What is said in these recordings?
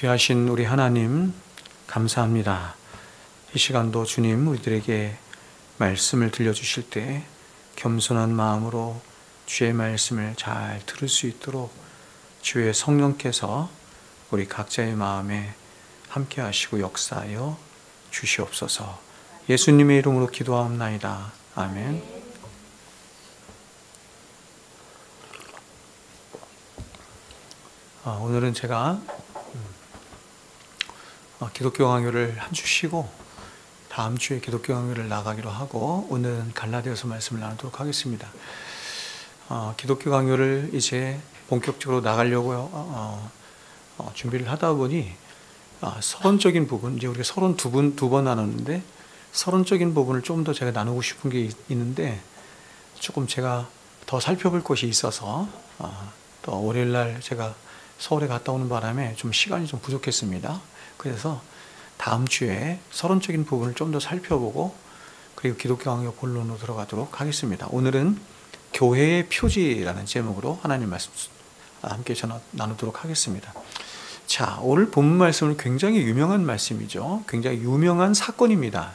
귀하신 우리 하나님 감사합니다. 이 시간도 주님 우리들에게 말씀을 들려주실 때 겸손한 마음으로 주의 말씀을 잘 들을 수 있도록 주의 성령께서 우리 각자의 마음에 함께 하시고 역사하여 주시옵소서. 예수님의 이름으로 기도하옵나이다. 아멘. 오늘은 제가 기독교 강요를 한 주 쉬고 다음 주에 기독교 강요를 나가기로 하고 오늘은 갈라디아서 말씀을 나누도록 하겠습니다. 기독교 강요를 이제 본격적으로 나가려고 준비를 하다 보니 서론적인 부분, 이제 우리가 서론 두 번 나눴는데 서론적인 부분을 좀 더 제가 나누고 싶은 게 있는데 조금 제가 더 살펴볼 것이 있어서 또 월요일날 제가 서울에 갔다 오는 바람에 좀 시간이 좀 부족했습니다. 그래서 다음 주에 서론적인 부분을 좀 더 살펴보고 그리고 기독교 강요 본론으로 들어가도록 하겠습니다. 오늘은 교회의 표지라는 제목으로 하나님 말씀 함께 나누도록 하겠습니다. 자, 오늘 본문 말씀은 굉장히 유명한 말씀이죠. 굉장히 유명한 사건입니다.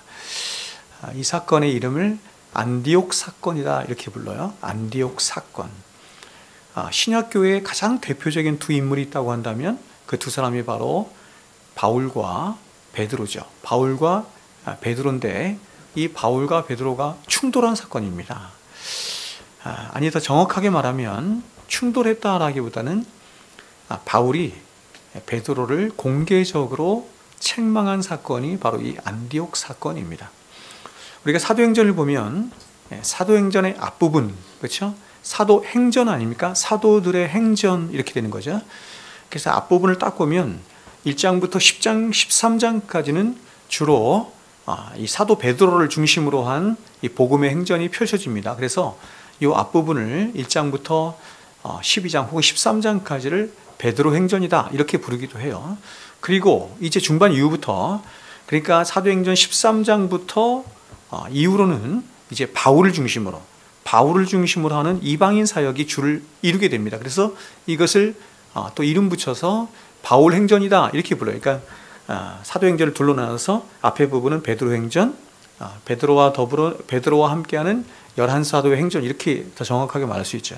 이 사건의 이름을 안디옥 사건이다 이렇게 불러요. 안디옥 사건. 신약교회의 가장 대표적인 두 인물이 있다고 한다면 그 두 사람이 바로 바울과 베드로죠. 바울과 베드로인데 이 바울과 베드로가 충돌한 사건입니다. 아니 더 정확하게 말하면 충돌했다라기보다는 바울이 베드로를 공개적으로 책망한 사건이 바로 이 안디옥 사건입니다. 우리가 사도행전을 보면 사도행전의 앞부분, 그렇죠? 사도행전 아닙니까? 사도들의 행전 이렇게 되는 거죠. 그래서 앞부분을 딱 보면 1장부터 10장, 13장까지는 주로 이 사도 베드로를 중심으로 한 이 복음의 행전이 펼쳐집니다. 그래서 이 앞부분을 1장부터 12장 혹은 13장까지를 베드로 행전이다 이렇게 부르기도 해요. 그리고 이제 중반 이후부터 그러니까 사도행전 13장부터 이후로는 이제 바울을 중심으로 하는 이방인 사역이 주를 이루게 됩니다. 그래서 이것을 또 이름 붙여서 바울 행전이다 이렇게 불러요. 그러니까 사도행전을 둘로 나눠서 앞에 부분은 베드로 행전, 베드로와 함께하는 11사도의 행전 이렇게 더 정확하게 말할 수 있죠.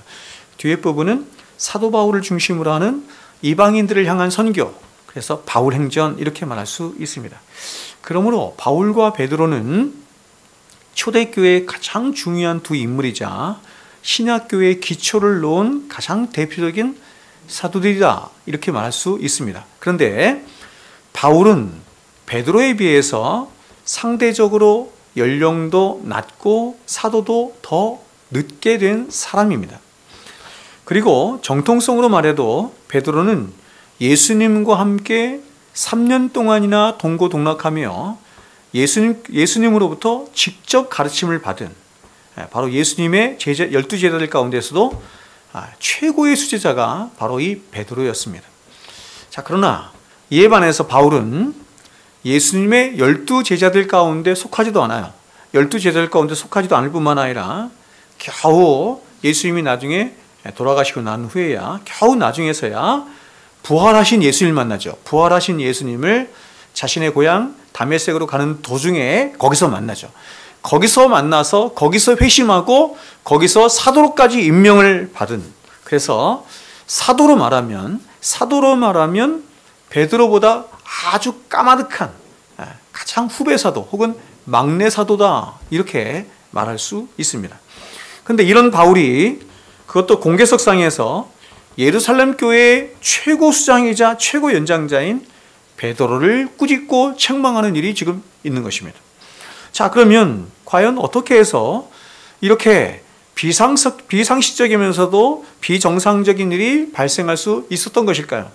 뒤에 부분은 사도 바울을 중심으로 하는 이방인들을 향한 선교, 그래서 바울 행전 이렇게 말할 수 있습니다. 그러므로 바울과 베드로는 초대교회의 가장 중요한 두 인물이자 신약교회의 기초를 놓은 가장 대표적인 사도들이다 이렇게 말할 수 있습니다. 그런데 바울은 베드로에 비해서 상대적으로 연령도 낮고 사도도 더 늦게 된 사람입니다. 그리고 정통성으로 말해도 베드로는 예수님과 함께 3년 동안이나 동고동락하며 예수님으로부터 직접 가르침을 받은 바로 예수님의 12제자들 가운데서도 최고의 수제자가 바로 이 베드로였습니다. 자, 그러나 이에 반해서 바울은 예수님의 12제자들 가운데 속하지도 않아요. 12제자들 가운데 속하지도 않을 뿐만 아니라 겨우 예수님이 나중에 돌아가시고 난 후에야 겨우 나중에서야 부활하신 예수님을 만나죠. 부활하신 예수님을 자신의 고향 다메섹으로 가는 도중에 거기서 만나죠. 거기서 만나서 거기서 회심하고 거기서 사도로까지 임명을 받은, 그래서 사도로 말하면 베드로보다 아주 까마득한 가장 후배 사도 혹은 막내 사도다 이렇게 말할 수 있습니다. 그런데 이런 바울이 그것도 공개석상에서 예루살렘 교회의 최고 수장이자 최고 연장자인 베드로를 꾸짖고 책망하는 일이 지금 있는 것입니다. 자, 그러면 과연 어떻게 해서 이렇게 비상식적이면서도 비정상적인 일이 발생할 수 있었던 것일까요?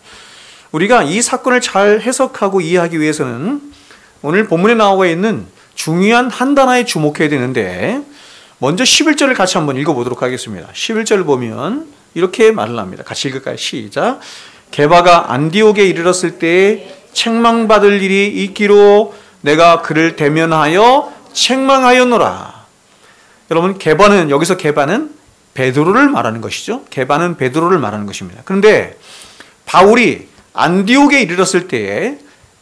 우리가 이 사건을 잘 해석하고 이해하기 위해서는 오늘 본문에 나와 있는 중요한 한 단어에 주목해야 되는데, 먼저 11절을 같이 한번 읽어보도록 하겠습니다. 11절을 보면 이렇게 말을 합니다. 같이 읽을까요? 시작. 게바가 안디옥에 이르렀을 때에 책망받을 일이 있기로 내가 그를 대면하여 책망하였노라. 여러분, 여기서 게바는 베드로를 말하는 것이죠. 게바는 베드로를 말하는 것입니다. 그런데 바울이 안디옥에 이르렀을 때에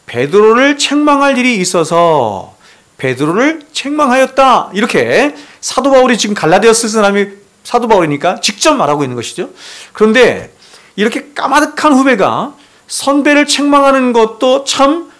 베드로를 책망할 일이 있어서 베드로를 책망하였다. 이렇게 사도 바울이 지금 갈라디아 쓴 사람이 사도 바울이니까 직접 말하고 있는 것이죠. 그런데 이렇게 까마득한 후배가 선배를 책망하는 것도 참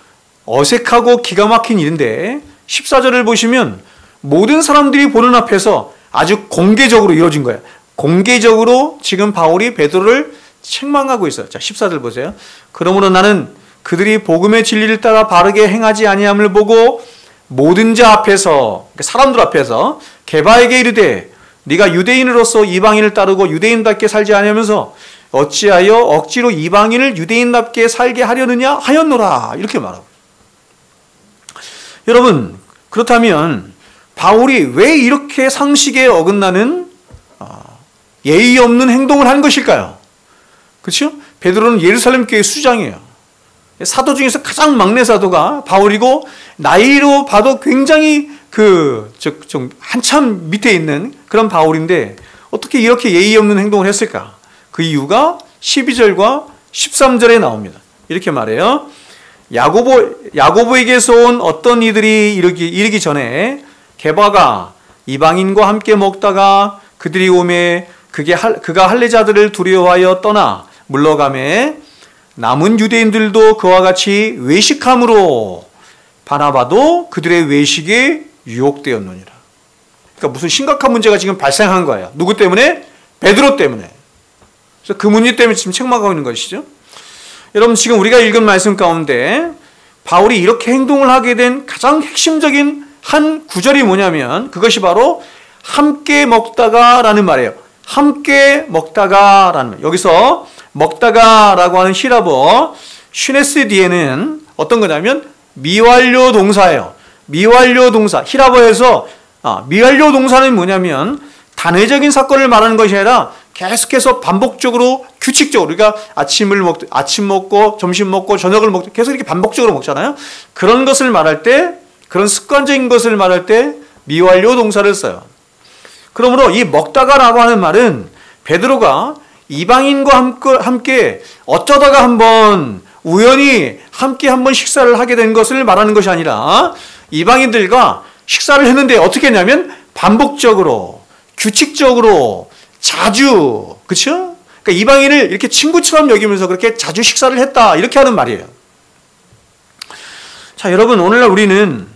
어색하고 기가 막힌 일인데 14절을 보시면 모든 사람들이 보는 앞에서 아주 공개적으로 이루어진 거예요. 공개적으로 지금 바울이 베드로를 책망하고 있어요. 자, 14절 보세요. 그러므로 나는 그들이 복음의 진리를 따라 바르게 행하지 아니함을 보고 모든 자 앞에서, 사람들 앞에서 게바에게 이르되 네가 유대인으로서 이방인을 따르고 유대인답게 살지 아니하면서 어찌하여 억지로 이방인을 유대인답게 살게 하려느냐 하였노라. 이렇게 말하고. 여러분, 그렇다면 바울이 왜 이렇게 상식에 어긋나는 예의 없는 행동을 한 것일까요? 그렇죠? 베드로는 예루살렘 교회 수장이에요. 사도 중에서 가장 막내 사도가 바울이고 나이로 봐도 굉장히 좀 한참 밑에 있는 그런 바울인데 어떻게 이렇게 예의 없는 행동을 했을까? 그 이유가 12절과 13절에 나옵니다. 이렇게 말해요. 야고보에게서 온 어떤 이들이 이르기 전에 게바가 이방인과 함께 먹다가 그들이 오매 그가 할례자들을 두려워하여 떠나 물러가매 남은 유대인들도 그와 같이 외식함으로 바나바도 그들의 외식에 유혹되었느니라. 그러니까 무슨 심각한 문제가 지금 발생한 거예요. 누구 때문에? 베드로 때문에. 그래서 그 문제 때문에 지금 책망하고 있는 것이죠. 여러분, 지금 우리가 읽은 말씀 가운데 바울이 이렇게 행동을 하게 된 가장 핵심적인 한 구절이 뭐냐면 그것이 바로 함께 먹다가라는 말이에요. 함께 먹다가라는 말. 여기서 먹다가라고 하는 히라보 슈네스 뒤에는 어떤 거냐면 미완료 동사예요. 미완료 동사. 히라보에서 미완료 동사는 뭐냐면 단회적인 사건을 말하는 것이 아니라 계속해서 반복적으로 규칙적으로, 그러니까 아침 먹고 점심 먹고 저녁을 먹고 계속 이렇게 반복적으로 먹잖아요. 그런 것을 말할 때, 그런 습관적인 것을 말할 때 미완료 동사를 써요. 그러므로 이 먹다가라고 하는 말은 베드로가 이방인과 함께 어쩌다가 한번 우연히 함께 한번 식사를 하게 된 것을 말하는 것이 아니라 이방인들과 식사를 했는데 어떻게 했냐면 반복적으로, 규칙적으로, 자주, 그렇죠? 그러니까 이방인을 이렇게 친구처럼 여기면서 그렇게 자주 식사를 했다, 이렇게 하는 말이에요. 자, 여러분, 오늘날 우리는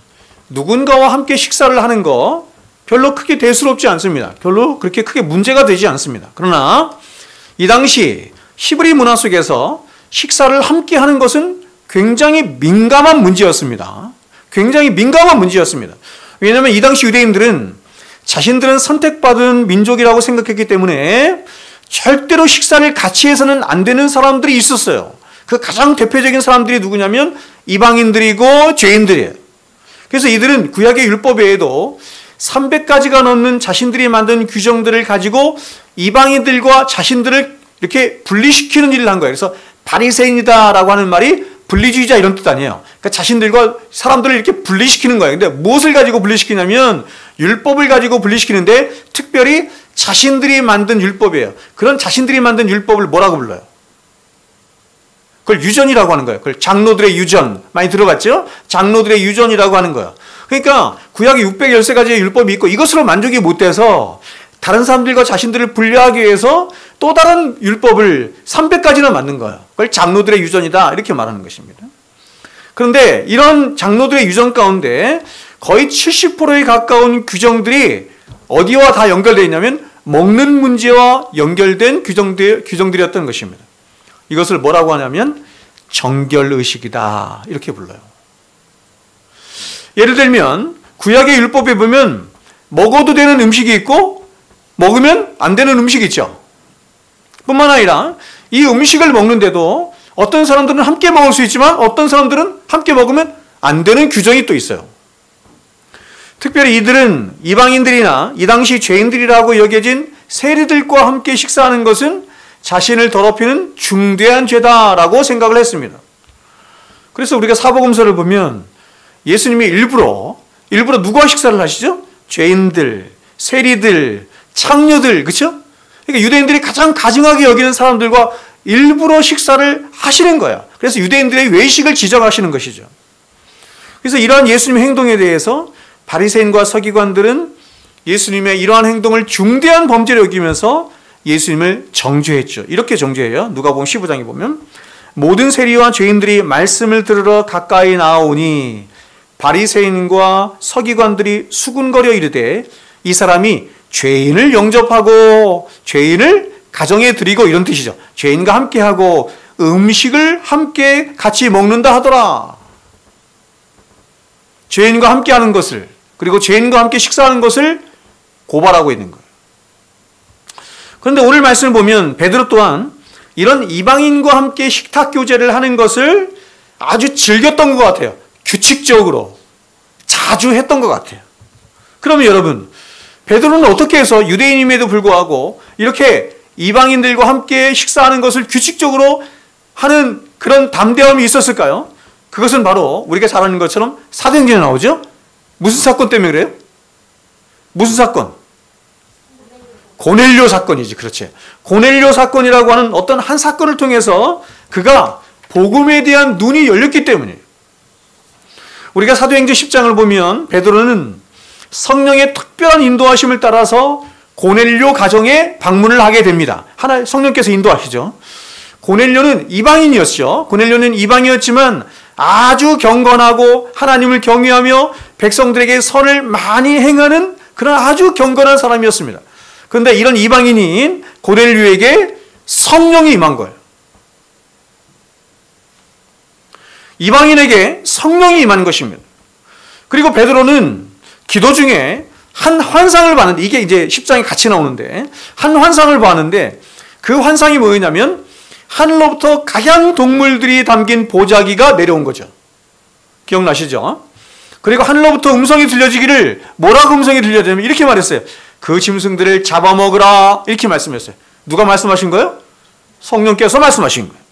누군가와 함께 식사를 하는 거 별로 크게 대수롭지 않습니다. 별로 그렇게 크게 문제가 되지 않습니다. 그러나 이 당시 히브리 문화 속에서 식사를 함께 하는 것은 굉장히 민감한 문제였습니다. 굉장히 민감한 문제였습니다. 왜냐하면 이 당시 유대인들은 자신들은 선택받은 민족이라고 생각했기 때문에 절대로 식사를 같이 해서는 안 되는 사람들이 있었어요. 그 가장 대표적인 사람들이 누구냐면 이방인들이고 죄인들이에요. 그래서 이들은 구약의 율법 외에도 300가지가 넘는 자신들이 만든 규정들을 가지고 이방인들과 자신들을 이렇게 분리시키는 일을 한 거예요. 그래서 바리새인이다라고 하는 말이 분리주의자 이런 뜻 아니에요. 그러니까 자신들과 사람들을 이렇게 분리시키는 거예요. 근데 무엇을 가지고 분리시키냐면 율법을 가지고 분리시키는데 특별히 자신들이 만든 율법이에요. 그런 자신들이 만든 율법을 뭐라고 불러요? 그걸 유전이라고 하는 거예요. 그걸 장로들의 유전. 많이 들어봤죠? 장로들의 유전이라고 하는 거예요. 그러니까 구약에 613가지의 율법이 있고 이것으로 만족이 못 돼서 다른 사람들과 자신들을 분리하기 위해서 또 다른 율법을 300가지나 만든 거예요. 그걸 장로들의 유전이다, 이렇게 말하는 것입니다. 그런데 이런 장로들의 유전 가운데 거의 70%에 가까운 규정들이 어디와 다 연결되어 있냐면 먹는 문제와 연결된 규정들이었던 것입니다. 이것을 뭐라고 하냐면 정결의식이다, 이렇게 불러요. 예를 들면 구약의 율법에 보면 먹어도 되는 음식이 있고 먹으면 안 되는 음식이 있죠. 뿐만 아니라 이 음식을 먹는데도 어떤 사람들은 함께 먹을 수 있지만 어떤 사람들은 함께 먹으면 안 되는 규정이 또 있어요. 특별히 이들은 이방인들이나 이 당시 죄인들이라고 여겨진 세리들과 함께 식사하는 것은 자신을 더럽히는 중대한 죄다라고 생각을 했습니다. 그래서 우리가 사복음서를 보면 예수님이 일부러 누구와 식사를 하시죠? 죄인들, 세리들, 창녀들, 그렇죠? 그러니까 유대인들이 가장 가증하게 여기는 사람들과 일부러 식사를 하시는 거예요. 그래서 유대인들의 외식을 지적하시는 것이죠. 그래서 이러한 예수님의 행동에 대해서 바리새인과 서기관들은 예수님의 이러한 행동을 중대한 범죄로 여기면서 예수님을 정죄했죠. 이렇게 정죄해요. 누가복음 15장에 보면 모든 세리와 죄인들이 말씀을 들으러 가까이 나아오니 바리새인과 서기관들이 수군거려 이르되 이 사람이 죄인을 영접하고 죄인을 가정에 드리고, 이런 뜻이죠. 죄인과 함께하고 음식을 함께 같이 먹는다 하더라. 죄인과 함께하는 것을, 그리고 죄인과 함께 식사하는 것을 고발하고 있는 거예요. 그런데 오늘 말씀을 보면 베드로 또한 이런 이방인과 함께 식탁 교제를 하는 것을 아주 즐겼던 것 같아요. 규칙적으로 자주 했던 것 같아요. 그러면 여러분, 베드로는 어떻게 해서 유대인임에도 불구하고 이렇게 이방인들과 함께 식사하는 것을 규칙적으로 하는 그런 담대함이 있었을까요? 그것은 바로 우리가 잘 아는 것처럼 사도행전에 나오죠. 무슨 사건 때문에 그래요? 무슨 사건? 고넬료 사건이지. 그렇지. 고넬료 사건이라고 하는 어떤 한 사건을 통해서 그가 복음에 대한 눈이 열렸기 때문이에요. 우리가 사도행전 10장을 보면 베드로는 성령의 특별한 인도하심을 따라서 고넬료 가정에 방문을 하게 됩니다. 하나 성령께서 인도하시죠. 고넬료는 이방인이었죠. 고넬료는 이방이었지만 아주 경건하고 하나님을 경외하며 백성들에게 선을 많이 행하는 그런 아주 경건한 사람이었습니다. 그런데 이런 이방인인 고넬료에게 성령이 임한 거예요. 이방인에게 성령이 임한 것입니다. 그리고 베드로는 기도 중에 한 환상을 봤는데, 이게 이제 10장에 같이 나오는데, 한 환상을 봤는데 그 환상이 뭐였냐면 하늘로부터 각양 동물들이 담긴 보자기가 내려온 거죠. 기억나시죠? 그리고 하늘로부터 음성이 들려지기를, 뭐라고 음성이 들려지냐면 이렇게 말했어요. 그 짐승들을 잡아먹으라, 이렇게 말씀했어요. 누가 말씀하신 거예요? 성령께서 말씀하신 거예요.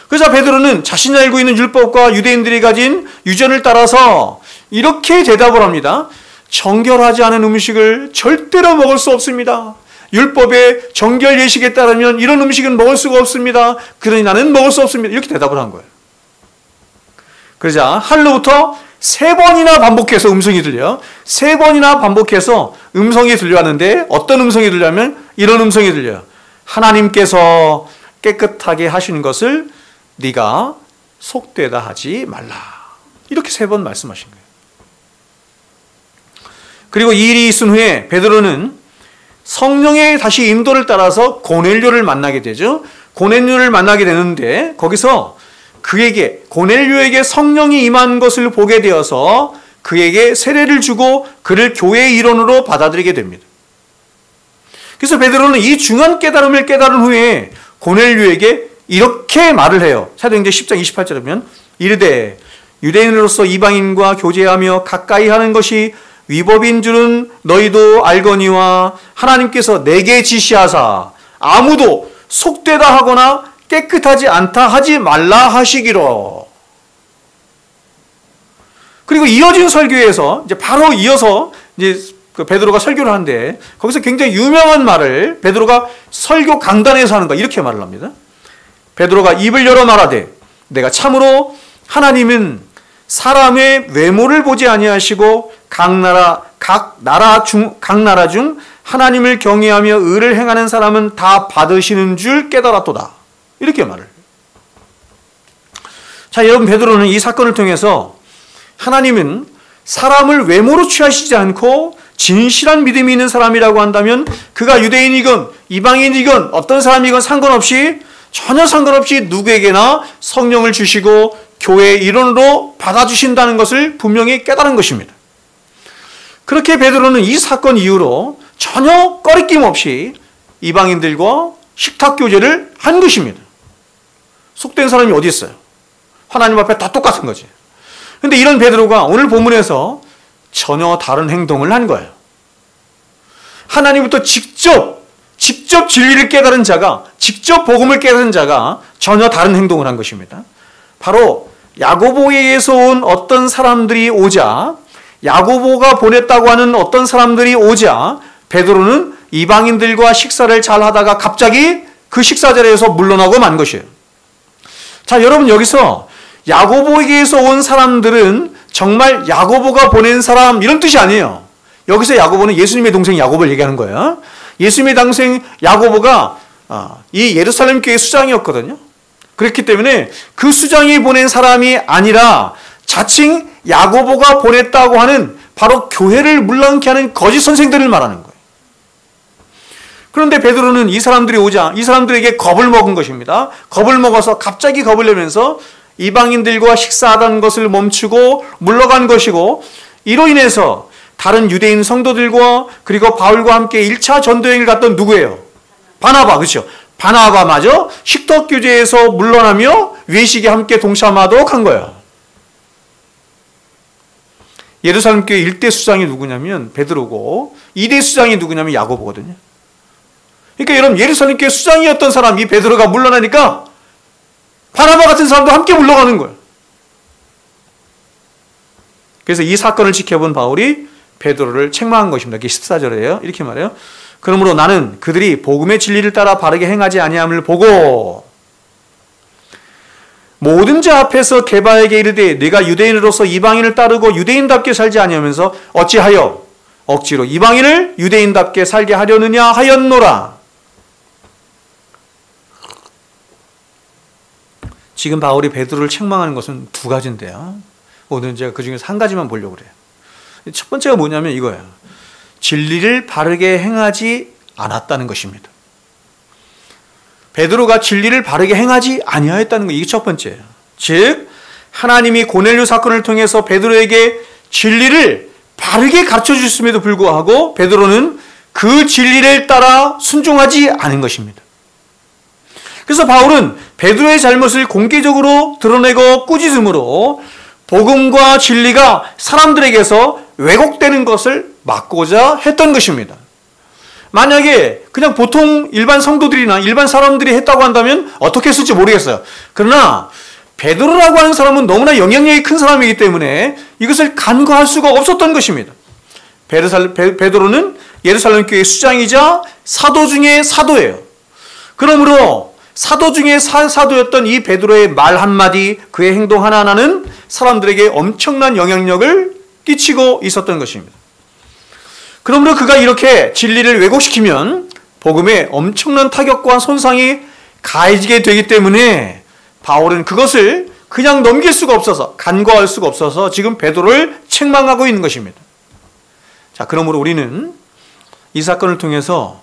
그래서 베드로는 자신이 알고 있는 율법과 유대인들이 가진 유전을 따라서 이렇게 대답을 합니다. 정결하지 않은 음식을 절대로 먹을 수 없습니다. 율법의 정결 예식에 따르면 이런 음식은 먹을 수가 없습니다. 그러니 나는 먹을 수 없습니다. 이렇게 대답을 한 거예요. 그러자 하늘로부터 3번이나 반복해서 음성이 들려요. 3번이나 반복해서 음성이 들려왔는데 어떤 음성이 들려면 이런 음성이 들려요. 하나님께서 깨끗하게 하시는 것을 네가 속되다 하지 말라. 이렇게 3번 말씀하신 거예요. 그리고 이 일이 있은 후에 베드로는 성령의 다시 인도를 따라서 고넬료를 만나게 되죠. 고넬료를 만나게 되는데 거기서 그에게, 고넬료에게 성령이 임한 것을 보게 되어서 그에게 세례를 주고 그를 교회의 일원으로 받아들이게 됩니다. 그래서 베드로는 이 중요한 깨달음을 깨달은 후에 고넬료에게 이렇게 말을 해요. 사도행전 10장 28절에 보면 이르되 유대인으로서 이방인과 교제하며 가까이 하는 것이 위법인 줄은 너희도 알거니와 하나님께서 내게 지시하사 아무도 속되다 하거나 깨끗하지 않다 하지 말라 하시기로. 그리고 이어진 설교에서 이제 바로 이어서 이제 그 베드로가 설교를 하는데 거기서 굉장히 유명한 말을 베드로가 설교 강단에서 하는 거, 이렇게 말을 합니다. 베드로가 입을 열어 말하되 내가 참으로 하나님은 사람의 외모를 보지 아니하시고 각 나라 중 하나님을 경외하며 의를 행하는 사람은 다 받으시는 줄 깨달았도다. 이렇게 말을. 자, 여러분, 베드로는 이 사건을 통해서 하나님은 사람을 외모로 취하시지 않고 진실한 믿음이 있는 사람이라고 한다면 그가 유대인이건 이방인이건 어떤 사람이건 상관없이, 전혀 상관없이 누구에게나 성령을 주시고 교회의 일원으로 받아주신다는 것을 분명히 깨달은 것입니다. 그렇게 베드로는 이 사건 이후로 전혀 꺼리낌 없이 이방인들과 식탁 교제를 한 것입니다. 속된 사람이 어디 있어요? 하나님 앞에 다 똑같은 거지. 그런데 이런 베드로가 오늘 본문에서 전혀 다른 행동을 한 거예요. 하나님부터 직접 진리를 깨달은 자가, 직접 복음을 깨달은 자가 전혀 다른 행동을 한 것입니다. 바로 야고보에게서 온 어떤 사람들이 오자, 야고보가 보냈다고 하는 어떤 사람들이 오자 베드로는 이방인들과 식사를 잘 하다가 갑자기 그 식사 자리에서 물러나고 만 것이에요. 자, 여러분 여기서 야고보에게서 온 사람들은 정말 야고보가 보낸 사람 이런 뜻이 아니에요. 여기서 야고보는 예수님의 동생 야고보를 얘기하는 거예요. 예수님의 동생 야고보가 이 예루살렘 교회 수장이었거든요. 그렇기 때문에 그 수장이 보낸 사람이 아니라 자칭 야고보가 보냈다고 하는 바로 교회를 물렁케 하는 거짓 선생들을 말하는 거예요. 그런데 베드로는 이 사람들이 오자 이 사람들에게 겁을 먹은 것입니다. 겁을 먹어서 갑자기 겁을 내면서 이방인들과 식사하던 것을 멈추고 물러간 것이고, 이로 인해서 다른 유대인 성도들과 그리고 바울과 함께 1차 전도여행을 갔던 누구예요? 바나바, 그렇죠? 바나바마저 식덕교제에서 물러나며 외식에 함께 동참하도록 한 거예요. 예루살렘 교회 1대 수장이 누구냐면 베드로고 2대 수장이 누구냐면 야고보거든요. 그러니까 여러분, 예루살렘 교회 수장이었던 사람 이 베드로가 물러나니까 바나바 같은 사람도 함께 물러가는 거예요. 그래서 이 사건을 지켜본 바울이 베드로를 책망한 것입니다. 이게 14절이에요. 이렇게 말해요. 그러므로 나는 그들이 복음의 진리를 따라 바르게 행하지 아니함을 보고 모든 자 앞에서 게바에게 이르되 네가 유대인으로서 이방인을 따르고 유대인답게 살지 아니하면서 어찌하여 억지로 이방인을 유대인답게 살게 하려느냐 하였노라. 지금 바울이 베드로를 책망하는 것은 두 가지인데요. 오늘은 제가 그 중에서 한 가지만 보려고 그래요. 첫 번째가 뭐냐면 이거예요. 진리를 바르게 행하지 않았다는 것입니다. 베드로가 진리를 바르게 행하지 아니하였다는 거, 이게 첫 번째예요. 즉 하나님이 고넬료 사건을 통해서 베드로에게 진리를 바르게 가르쳐 주셨음에도 불구하고 베드로는 그 진리를 따라 순종하지 않은 것입니다. 그래서 바울은 베드로의 잘못을 공개적으로 드러내고 꾸짖음으로 복음과 진리가 사람들에게서 왜곡되는 것을 막고자 했던 것입니다. 만약에 그냥 보통 일반 성도들이나 일반 사람들이 했다고 한다면 어떻게 했을지 모르겠어요. 그러나 베드로라고 하는 사람은 너무나 영향력이 큰 사람이기 때문에 이것을 간과할 수가 없었던 것입니다. 베드로는 예루살렘 교회 수장이자 사도 중에 사도예요. 그러므로 사도 중에 사도였던 이 베드로의 말 한마디, 그의 행동 하나하나는 사람들에게 엄청난 영향력을 끼치고 있었던 것입니다. 그러므로 그가 이렇게 진리를 왜곡시키면 복음에 엄청난 타격과 손상이 가해지게 되기 때문에 바울은 그것을 그냥 넘길 수가 없어서, 간과할 수가 없어서 지금 베드로를 책망하고 있는 것입니다. 자, 그러므로 우리는 이 사건을 통해서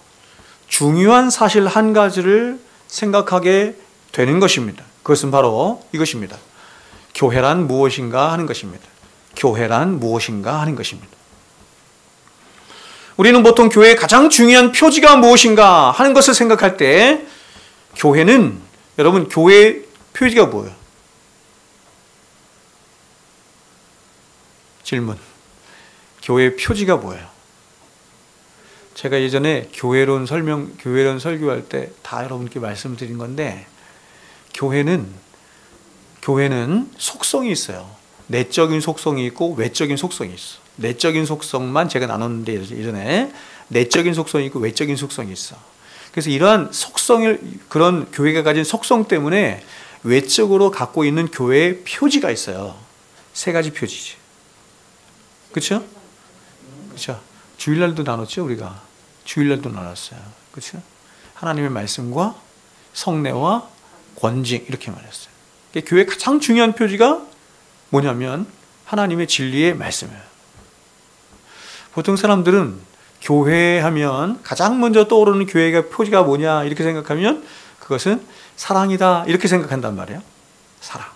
중요한 사실 한 가지를 생각하게 되는 것입니다. 그것은 바로 이것입니다. 교회란 무엇인가 하는 것입니다. 교회란 무엇인가 하는 것입니다. 우리는 보통 교회의 가장 중요한 표지가 무엇인가 하는 것을 생각할 때 교회는, 여러분, 교회의 표지가 뭐예요? 질문. 교회의 표지가 뭐예요? 제가 예전에 교회론 설교할 때 다 여러분께 말씀드린 건데, 교회는 속성이 있어요. 내적인 속성이 있고 외적인 속성이 있어. 내적인 속성만 제가 나눴는데 예전에 내적인 속성이 있고 외적인 속성이 있어. 그래서 이러한 그런 교회가 가진 속성 때문에 외적으로 갖고 있는 교회의 표지가 있어요. 세 가지 표지지. 그렇죠? 그렇죠. 주일날도 나눴죠, 우리가. 주일날도 나눴어요. 그렇죠? 하나님의 말씀과 성례와 권징, 이렇게 말했어요. 교회의 가장 중요한 표지가 뭐냐면 하나님의 진리의 말씀이에요. 보통 사람들은 교회 하면 가장 먼저 떠오르는 교회가 표지가 뭐냐 이렇게 생각하면 그것은 사랑이다 이렇게 생각한단 말이에요. 사랑.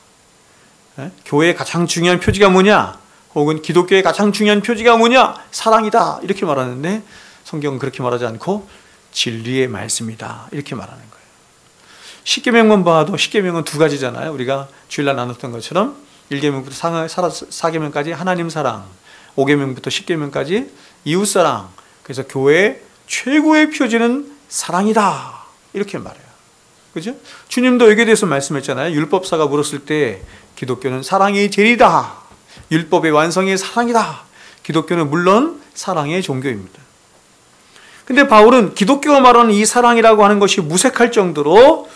교회의 가장 중요한 표지가 뭐냐, 혹은 기독교의 가장 중요한 표지가 뭐냐, 사랑이다 이렇게 말하는데 성경은 그렇게 말하지 않고 진리의 말씀이다 이렇게 말하는 거예요. 십계명만 봐도 십계명은 두 가지잖아요. 우리가 주일날 나눴던 것처럼 1계명부터 4계명까지 하나님 사랑, 5계명부터 10계명까지 이웃 사랑. 그래서 교회의 최고의 표지는 사랑이다 이렇게 말해요. 그죠? 주님도 여기에 대해서 말씀했잖아요. 율법사가 물었을 때 기독교는 사랑이 제일이다. 율법의 완성이 사랑이다. 기독교는 물론 사랑의 종교입니다. 근데 바울은 기독교가 말하는 이 사랑이라고 하는 것이 무색할 정도로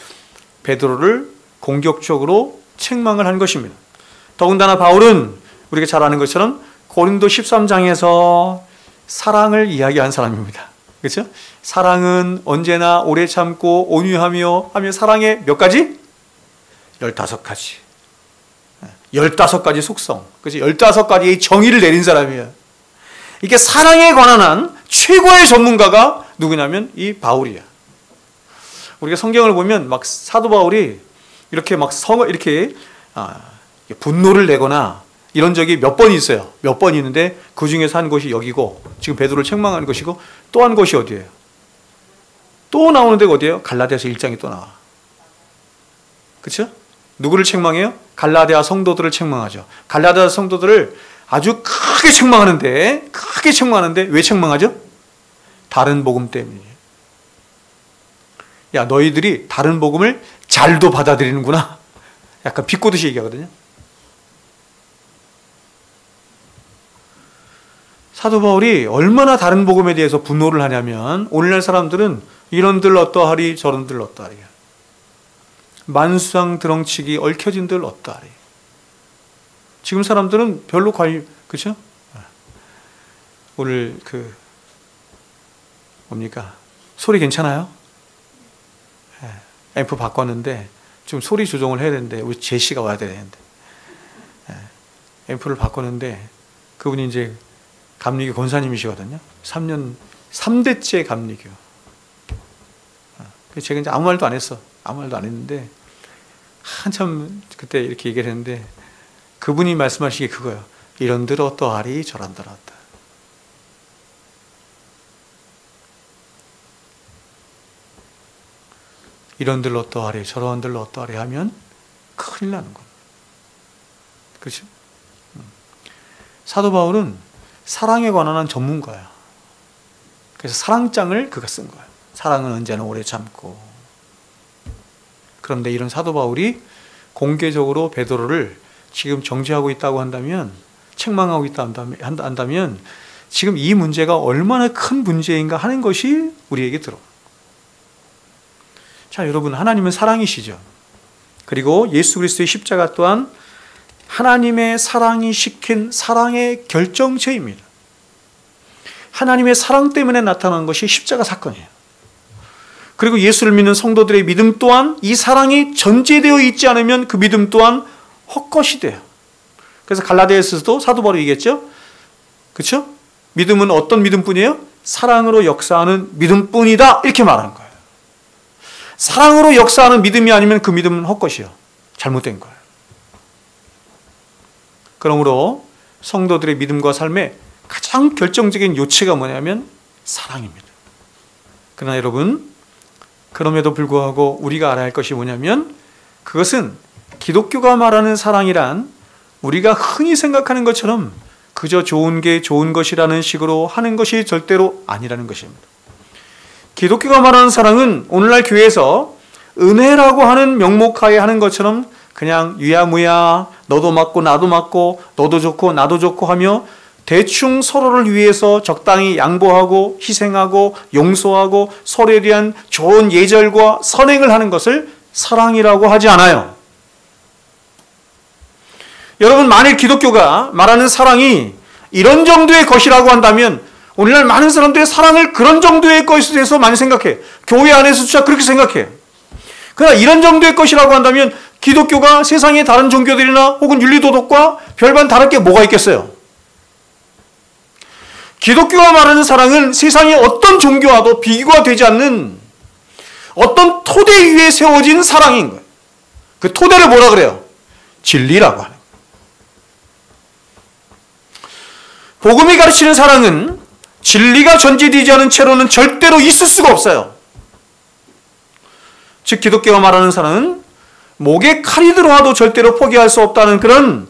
베드로를 공격적으로 책망을 한 것입니다. 더군다나 바울은 우리가 잘 아는 것처럼 고린도 13장에서 사랑을 이야기한 사람입니다. 그렇죠? 사랑은 언제나 오래 참고 온유하며 하며 사랑의 몇 가지? 15가지. 15가지 속성. 그렇죠? 15가지의 정의를 내린 사람이에요. 이게 사랑에 관한 한 최고의 전문가가 누구냐면 이 바울이야. 우리가 성경을 보면 막 사도 바울이 이렇게 막 이렇게 분노를 내거나 이런 적이 몇 번 있어요. 몇 번 있는데 그 중에서 한 것이 여기고 지금 베드로를 책망한 것이고 또 한 것이 어디예요? 또 나오는 데가 어디예요? 갈라디아서 1장이 또 나와. 그렇죠? 누구를 책망해요? 갈라디아 성도들을 책망하죠. 갈라디아 성도들을 아주 크게 책망하는데 왜 책망하죠? 다른 복음 때문이에요. 야, 너희들이 다른 복음을 잘도 받아들이는구나. 약간 비꼬듯이 얘기하거든요. 사도 바울이 얼마나 다른 복음에 대해서 분노를 하냐면 오늘날 사람들은 이런들 어떠하리 저런들 어떠하리, 만수상 드렁치기 얽혀진들 어떠하리. 지금 사람들은 별로 그렇죠? 오늘 뭡니까? 소리 괜찮아요? 앰프 바꿨는데 좀 소리 조정을 해야 되는데 우리 제시가 와야 되는데 앰프를 바꿨는데 그분이 이제 감리교 권사님이시거든요. 3대째 감리교. 제가 이제 아무 말도 안 했어. 아무 말도 안 했는데 한참 그때 이렇게 얘기를 했는데 그분이 말씀하신 게 그거예요. 이런들 어떠하리 저런들 어떠. 이런들 어떠하리 저런들 어떠하리 하면 큰일 나는 겁니다. 그렇죠? 사도 바울은 사랑에 관한 한 전문가야. 그래서 사랑장을 그가 쓴 거야. 사랑은 언제나 오래 참고. 그런데 이런 사도 바울이 공개적으로 베드로를 지금 정죄하고 있다고 한다면, 책망하고 있다 한다면 지금 이 문제가 얼마나 큰 문제인가 하는 것이 우리에게 들어. 자, 여러분, 하나님은 사랑이시죠. 그리고 예수 그리스도의 십자가 또한 하나님의 사랑이 시킨 사랑의 결정체입니다. 하나님의 사랑 때문에 나타난 것이 십자가 사건이에요. 그리고 예수를 믿는 성도들의 믿음 또한 이 사랑이 전제되어 있지 않으면 그 믿음 또한 헛것이 돼요. 그래서 갈라디아서도 사도 바울이 얘기했죠. 그렇죠? 믿음은 어떤 믿음뿐이에요? 사랑으로 역사하는 믿음뿐이다. 이렇게 말하는 거예요. 사랑으로 역사하는 믿음이 아니면 그 믿음은 헛것이에요. 잘못된 거예요. 그러므로 성도들의 믿음과 삶의 가장 결정적인 요체가 뭐냐면 사랑입니다. 그러나 여러분, 그럼에도 불구하고 우리가 알아야 할 것이 뭐냐면 그것은 기독교가 말하는 사랑이란 우리가 흔히 생각하는 것처럼 그저 좋은 게 좋은 것이라는 식으로 하는 것이 절대로 아니라는 것입니다. 기독교가 말하는 사랑은 오늘날 교회에서 은혜라고 하는 명목하에 하는 것처럼 그냥 유야무야 너도 맞고 나도 맞고 너도 좋고 나도 좋고 하며 대충 서로를 위해서 적당히 양보하고 희생하고 용서하고 서로에 대한 좋은 예절과 선행을 하는 것을 사랑이라고 하지 않아요. 여러분, 만일 기독교가 말하는 사랑이 이런 정도의 것이라고 한다면 오늘날 많은 사람들의 사랑을 그런 정도의 것에 대해서 많이 생각해. 교회 안에서조차 그렇게 생각해. 그러나 이런 정도의 것이라고 한다면 기독교가 세상의 다른 종교들이나 혹은 윤리도덕과 별반 다를 게 뭐가 있겠어요? 기독교가 말하는 사랑은 세상의 어떤 종교와도 비교가 되지 않는 어떤 토대 위에 세워진 사랑인 거예요. 그 토대를 뭐라 그래요? 진리라고 하는 거예요. 복음이 가르치는 사랑은 진리가 전제되지 않은 채로는 절대로 있을 수가 없어요. 즉 기독교가 말하는 사랑은 목에 칼이 들어와도 절대로 포기할 수 없다는 그런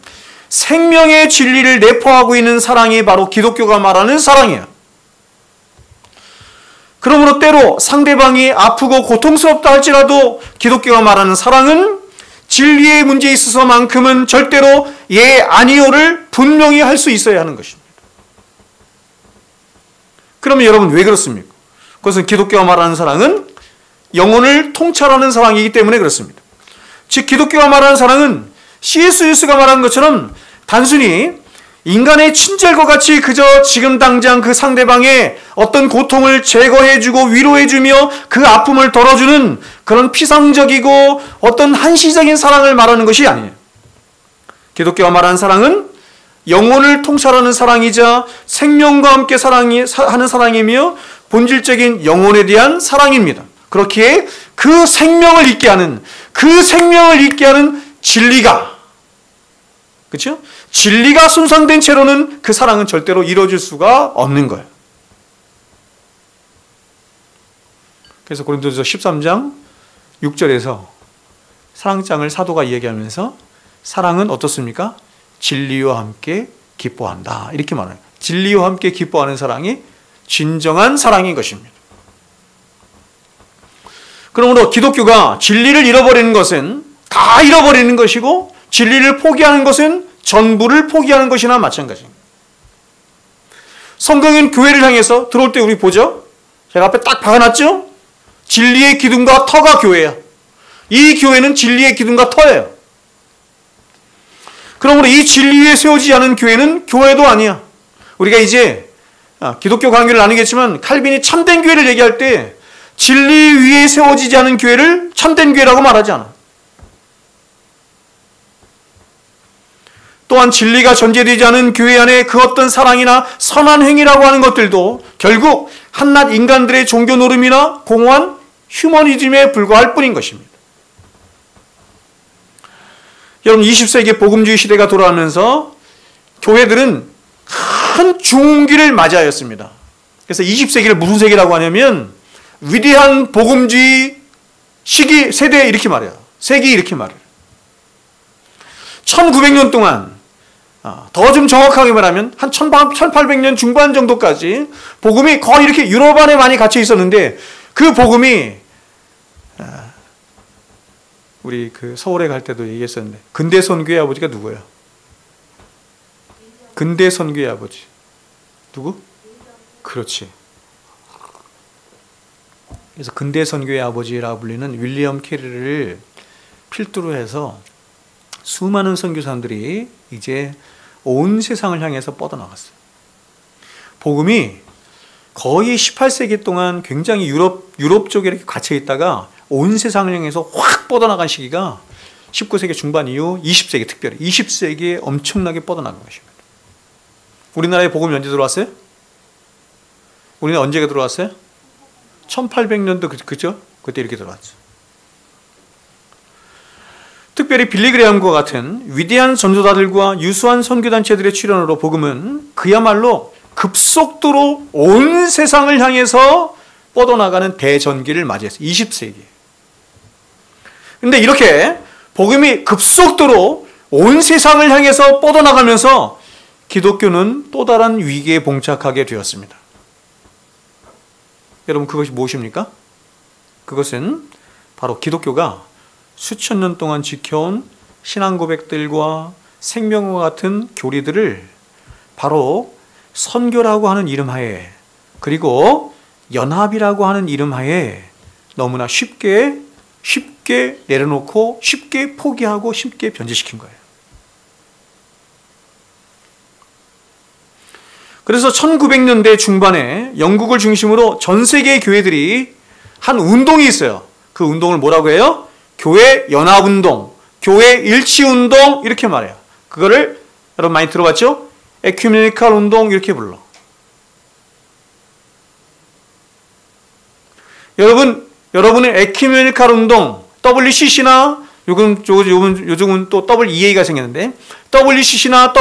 생명의 진리를 내포하고 있는 사랑이 바로 기독교가 말하는 사랑이에요. 그러므로 때로 상대방이 아프고 고통스럽다 할지라도 기독교가 말하는 사랑은 진리의 문제에 있어서만큼은 절대로 예, 아니요를 분명히 할 수 있어야 하는 것입니다. 그러면 여러분 왜 그렇습니까? 그것은 기독교가 말하는 사랑은 영혼을 통찰하는 사랑이기 때문에 그렇습니다. 즉 기독교가 말하는 사랑은 C.S. 루이스가 말한 것처럼 단순히 인간의 친절과 같이 그저 지금 당장 그 상대방의 어떤 고통을 제거해주고 위로해주며 그 아픔을 덜어주는 그런 피상적이고 어떤 한시적인 사랑을 말하는 것이 아니에요. 기독교가 말하는 사랑은 영혼을 통찰하는 사랑이자 생명과 함께 하는 사랑이며 본질적인 영혼에 대한 사랑입니다. 그렇기에 그 생명을 잊게 하는 진리가, 그렇죠? 진리가 손상된 채로는 그 사랑은 절대로 이루어질 수가 없는 거예요. 그래서 고린도전서 13장 6절에서 사랑장을 사도가 이야기하면서 사랑은 어떻습니까? 진리와 함께 기뻐한다, 이렇게 말해요. 진리와 함께 기뻐하는 사랑이 진정한 사랑인 것입니다. 그러므로 기독교가 진리를 잃어버리는 것은 다 잃어버리는 것이고, 진리를 포기하는 것은 전부를 포기하는 것이나 마찬가지입니다. 성경은 교회를 향해서 들어올 때 우리 보죠? 제가 앞에 딱 박아놨죠? 진리의 기둥과 터가 교회야. 이 교회는 진리의 기둥과 터예요. 그러므로 이 진리 위에 세워지지 않은 교회는 교회도 아니야. 우리가 이제 기독교 강의를 나누겠지만 칼빈이 참된 교회를 얘기할 때 진리 위에 세워지지 않은 교회를 참된 교회라고 말하지 않아. 또한 진리가 전제되지 않은 교회 안에 그 어떤 사랑이나 선한 행위라고 하는 것들도 결국 한낱 인간들의 종교 노름이나 공허한 휴머니즘에 불과할 뿐인 것입니다. 여러분, 20세기 복음주의 시대가 돌아오면서 교회들은 큰 중기를 맞이하였습니다. 그래서 20세기를 무슨 세기라고 하냐면 위대한 복음주의 시기, 세대 이렇게 말해요. 세기 이렇게 말해요. 1900년 동안, 더 좀 정확하게 말하면 한 1800년 중반 정도까지 복음이 거의 이렇게 유럽 안에 많이 갇혀 있었는데, 그 복음이 우리 그 서울에 갈 때도 얘기했었는데, 근대 선교의 아버지가 누구예요? 근대 선교의 아버지 누구? 그렇지. 그래서 근대 선교의 아버지라고 불리는 윌리엄 캐리를 필두로 해서 수많은 선교사들이 이제 온 세상을 향해서 뻗어나갔어요. 복음이 거의 18세기 동안 굉장히 유럽 쪽에 이렇게 갇혀 있다가 온 세상을 향해서 확 뻗어나간 시기가 19세기 중반 이후 20세기, 특별히 20세기에 엄청나게 뻗어나간 것입니다. 우리나라에 복음이 언제 들어왔어요? 우리나라 언제가 들어왔어요? 1800년도 그죠? 그때 이렇게 들어왔죠. 특별히 빌리 그레함과 같은 위대한 전도자들과 유수한 선교단체들의 출현으로 복음은 그야말로 급속도로 온 세상을 향해서 뻗어나가는 대전기를 맞이했어요. 20세기에. 근데 이렇게 복음이 급속도로 온 세상을 향해서 뻗어나가면서 기독교는 또 다른 위기에 봉착하게 되었습니다. 여러분, 그것이 무엇입니까? 그것은 바로 기독교가 수천 년 동안 지켜온 신앙 고백들과 생명과 같은 교리들을 바로 선교라고 하는 이름하에, 그리고 연합이라고 하는 이름하에 너무나 쉽게 내려놓고 쉽게 포기하고 쉽게 변질시킨 거예요. 그래서 1900년대 중반에 영국을 중심으로 전 세계의 교회들이 한 운동이 있어요. 그 운동을 뭐라고 해요? 교회 연합운동, 교회 일치운동 이렇게 말해요. 그거를 여러분 많이 들어봤죠? 에큐메니컬 운동 이렇게 불러. 여러분의 에큐메니컬 운동, WCC나 요즘은 또 WEA가 생겼는데, WCC나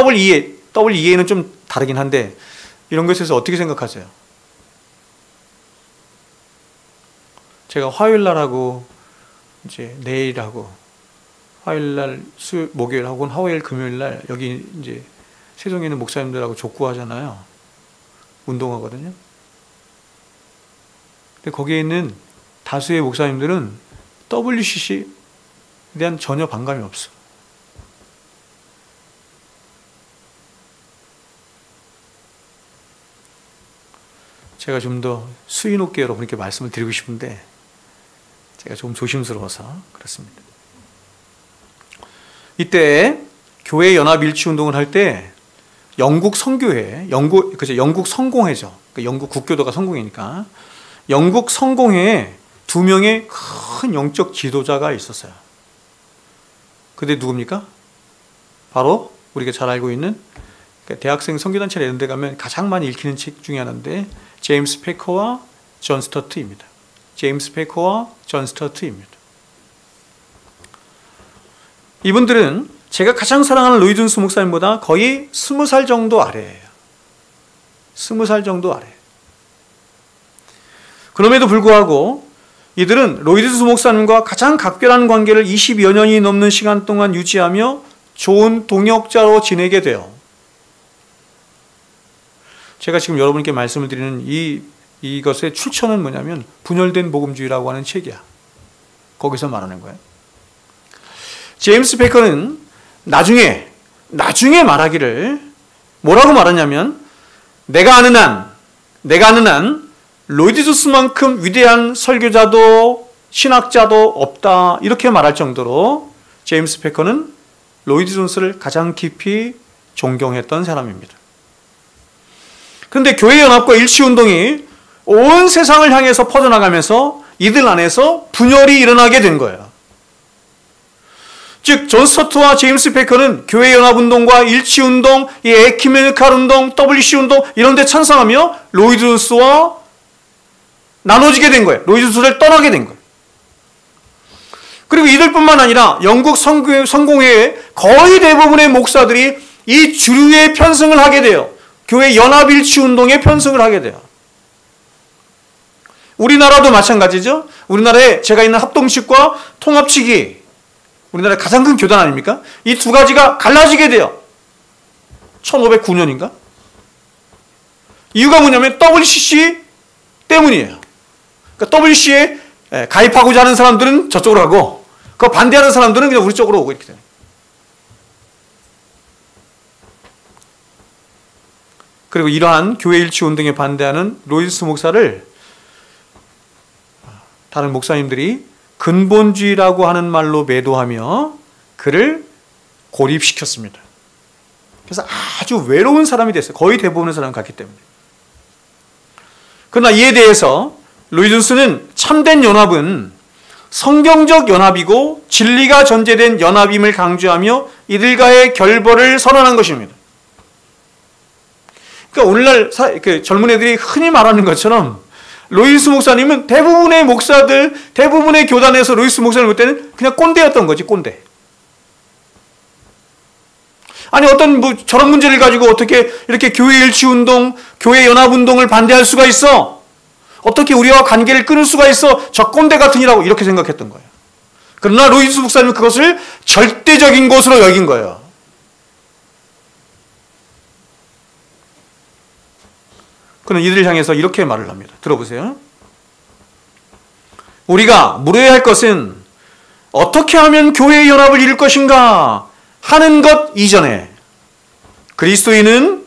WEA는 좀 다르긴 한데, 이런 것에 대해서 어떻게 생각하세요? 제가 화요일날하고 이제 내일하고 화요일날 목요일하고 화요일 금요일날 여기 이제 세종에 있는 목사님들하고 족구하잖아요. 운동하거든요. 근데 거기에 있는 다수의 목사님들은 WCC에 대한 전혀 반감이 없어. 제가 좀 더 수위 높게 여러분께 말씀을 드리고 싶은데 제가 좀 조심스러워서 그렇습니다. 이때 교회 연합 일치 운동을 할 때 영국 성교회, 영국 성공회죠. 그러니까 영국 국교도가 성공이니까 영국 성공회에 2명의 큰 영적 지도자가 있었어요. 그때 누굽니까? 바로 우리가 잘 알고 있는 대학생 선교단체 이런 데 가면 가장 많이 읽히는 책 중에 하나인데 제임스 패커와 존 스터트입니다. 제임스 패커와 존 스터트입니다. 이분들은 제가 가장 사랑하는 로이 존스 목사님보다 거의 20살 정도 아래예요. 20살 정도 아래. 그럼에도 불구하고 이들은 로이 존스 목사님과 가장 각별한 관계를 20여 년이 넘는 시간 동안 유지하며 좋은 동역자로 지내게 돼요. 제가 지금 여러분께 말씀을 드리는 이것의 출처는 뭐냐면 분열된 복음주의라고 하는 책이야. 거기서 말하는 거예요. 제임스 패커는 나중에 말하기를 뭐라고 말하냐면 내가 아는 한 로이드 존스만큼 위대한 설교자도 신학자도 없다 이렇게 말할 정도로 제임스 패커는 로이드 존스를 가장 깊이 존경했던 사람입니다. 그런데 교회연합과 일치운동이 온 세상을 향해서 퍼져나가면서 이들 안에서 분열이 일어나게 된 거예요. 즉 존 스터트와 제임스 패커는 교회연합운동과 일치운동, 이 에큐메니칼 운동, WC 운동 이런 데 찬성하며 로이드 존스와 나눠지게 된 거예요. 로이드 존스를 떠나게 된 거예요. 그리고 이들뿐만 아니라 영국 성공회의 거의 대부분의 목사들이 이 주류에 편승을 하게 돼요. 교회 연합일치운동에 편승을 하게 돼요. 우리나라도 마찬가지죠. 우리나라에 제가 있는 합동측과 통합측이 우리나라의 가장 큰 교단 아닙니까? 이 두 가지가 갈라지게 돼요. 1509년인가? 이유가 뭐냐면 WCC 때문이에요. 그러니까 WCC에 가입하고자 하는 사람들은 저쪽으로 가고 그 반대하는 사람들은 그냥 우리 쪽으로 오고 이렇게 돼요. 그리고 이러한 교회 일치 운동에 반대하는 로이스 목사를 다른 목사님들이 근본주의라고 하는 말로 매도하며 그를 고립시켰습니다. 그래서 아주 외로운 사람이 됐어요. 거의 대부분의 사람은 같기 때문에. 그러나 이에 대해서 로이 존스는 참된 연합은 성경적 연합이고 진리가 전제된 연합임을 강조하며 이들과의 결별을 선언한 것입니다. 그러니까 오늘날 젊은 애들이 흔히 말하는 것처럼 로이스 목사님은 대부분의 목사들, 대부분의 교단에서 로이스 목사님 볼 때는 그냥 꼰대였던 거지, 꼰대. 아니 어떤 저런 문제를 가지고 어떻게 이렇게 교회 일치운동, 교회 연합운동을 반대할 수가 있어? 어떻게 우리와 관계를 끊을 수가 있어? 저 꼰대 같은 이라고 이렇게 생각했던 거예요. 그러나 로이스 목사님은 그것을 절대적인 것으로 여긴 거예요. 그는 이들을 향해서 이렇게 말을 합니다. 들어보세요. 우리가 물어야 할 것은 어떻게 하면 교회의 연합을 이룰 것인가 하는 것 이전에 그리스도인이란